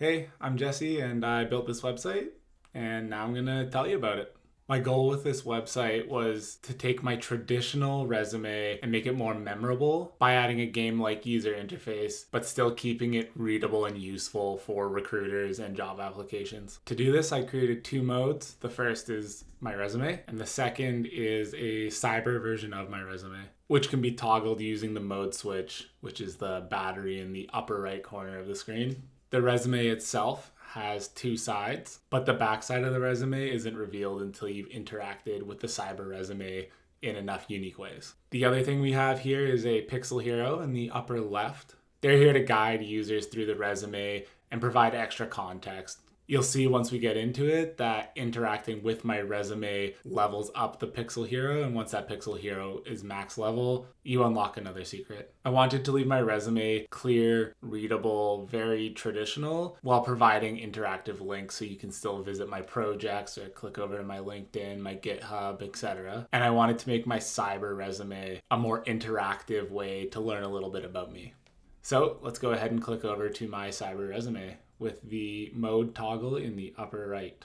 Hey, I'm Jesse and I built this website and now I'm going to tell you about it. My goal with this website was to take my traditional resume and make it more memorable by adding a game-like user interface, but still keeping it readable and useful for recruiters and job applications. To do this, I created two modes. The first is my resume, and the second is a cyber version of my resume, which can be toggled using the mode switch, which is the battery in the upper right corner of the screen. The resume itself has two sides, but the backside of the resume isn't revealed until you've interacted with the cyber resume in enough unique ways. The other thing we have here is a pixel hero in the upper left. They're here to guide users through the resume and provide extra context. You'll see once we get into it that interacting with my resume levels up the Pixel Hero, and once that Pixel Hero is max level, you unlock another secret. I wanted to leave my resume clear, readable, very traditional, while providing interactive links so you can still visit my projects or click over to my LinkedIn, my GitHub, etc. And I wanted to make my cyber resume a more interactive way to learn a little bit about me. So let's go ahead and click over to my cyber resume with the mode toggle in the upper right.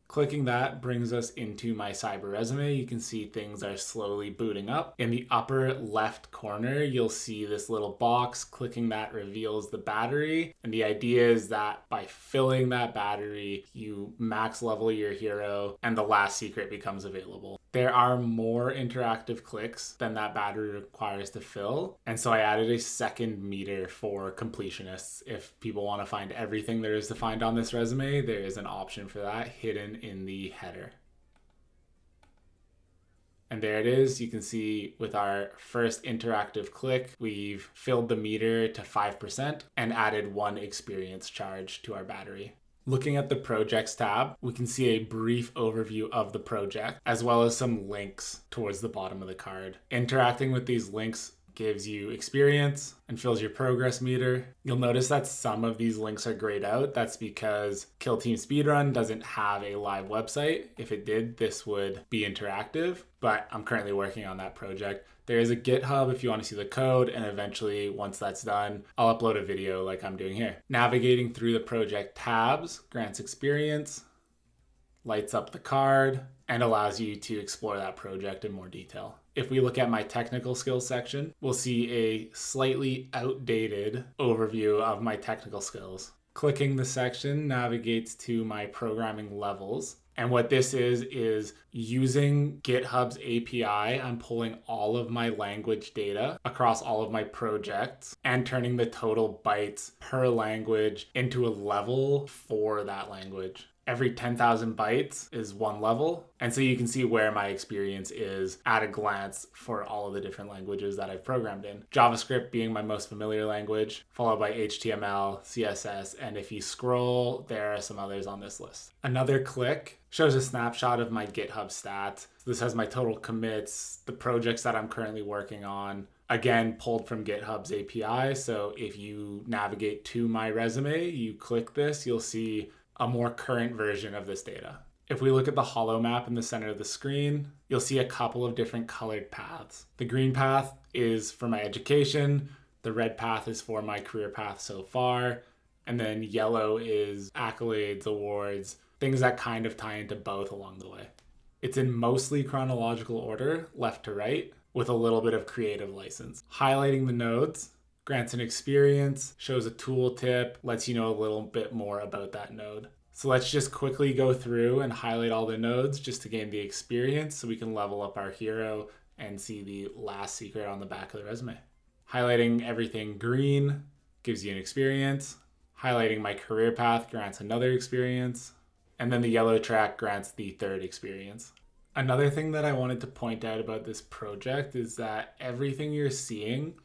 Clicking that brings us into my cyber resume. You can see things are slowly booting up. In the upper left corner, you'll see this little box. Clicking that reveals the battery. And the idea is that by filling that battery, you max level your hero and the last secret becomes available. There are more interactive clicks than that battery requires to fill. And so I added a second meter for completionists. If people want to find everything there is to find on this resume, there is an option for that hidden in the header. And there it is. You can see with our first interactive click, we've filled the meter to 5% and added one experience charge to our battery. Looking at the Projects tab, we can see a brief overview of the project, as well as some links towards the bottom of the card. Interacting with these links gives you experience and fills your progress meter. You'll notice that some of these links are grayed out. That's because Kill Team Speedrun doesn't have a live website. If it did, this would be interactive, but I'm currently working on that project. There is a GitHub if you want to see the code, and eventually, once that's done, I'll upload a video like I'm doing here. Navigating through the project tabs grants experience, lights up the card, and allows you to explore that project in more detail. If we look at my technical skills section, we'll see a slightly outdated overview of my technical skills. Clicking the section navigates to my programming levels. And what this is using GitHub's API, I'm pulling all of my language data across all of my projects and turning the total bytes per language into a level for that language. Every 10,000 bytes is one level. And so you can see where my experience is at a glance for all of the different languages that I've programmed in. JavaScript being my most familiar language, followed by HTML, CSS, and if you scroll, there are some others on this list. Another click shows a snapshot of my GitHub stats. This has my total commits, the projects that I'm currently working on, again, pulled from GitHub's API. So if you navigate to my resume, you click this, you'll see a more current version of this data. If we look at the holo map in the center of the screen, you'll see a couple of different colored paths. The green path is for my education, the red path is for my career path so far, and then yellow is accolades, awards, things that kind of tie into both along the way. It's in mostly chronological order, left to right, with a little bit of creative license. Highlighting the nodes grants an experience, shows a tooltip, lets you know a little bit more about that node. So let's just quickly go through and highlight all the nodes just to gain the experience so we can level up our hero and see the last secret on the back of the resume. Highlighting everything green gives you an experience. Highlighting my career path grants another experience. And then the yellow track grants the third experience. Another thing that I wanted to point out about this project is that everything you're seeing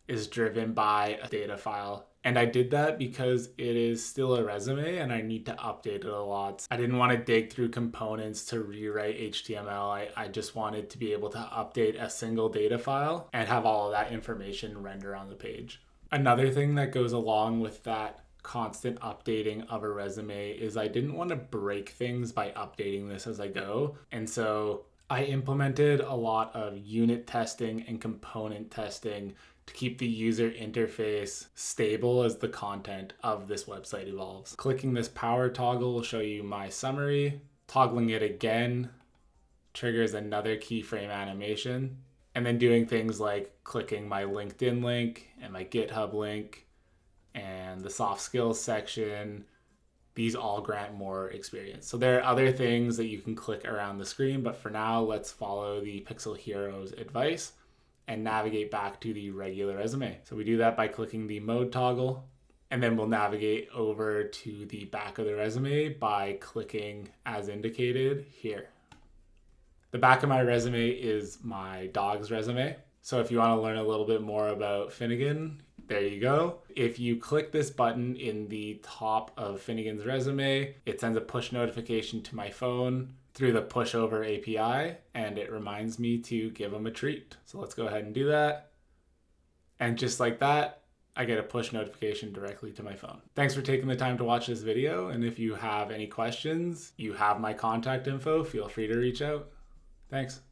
is driven by a data file. And I did that because it is still a resume and I need to update it a lot. I didn't want to dig through components to rewrite HTML. I just wanted to be able to update a single data file and have all of that information render on the page. Another thing that goes along with that constant updating of a resume is I didn't want to break things by updating this as I go. And so I implemented a lot of unit testing and component testing to keep the user interface stable as the content of this website evolves. Clicking this power toggle will show you my summary. Toggling it again triggers another keyframe animation. And then doing things like clicking my LinkedIn link and my GitHub link and the soft skills section, these all grant more experience. So there are other things that you can click around the screen, but for now, let's follow the Pixel Heroes advice and navigate back to the regular resume. So we do that by clicking the mode toggle, and then we'll navigate over to the back of the resume by clicking as indicated here. The back of my resume is my dog's resume. So if you want to learn a little bit more about Finnegan, there you go. If you click this button in the top of Finnegan's resume, it sends a push notification to my phone through the pushover API, and it reminds me to give him a treat. So let's go ahead and do that. And just like that, I get a push notification directly to my phone. Thanks for taking the time to watch this video. And if you have any questions, you have my contact info. Feel free to reach out. Thanks.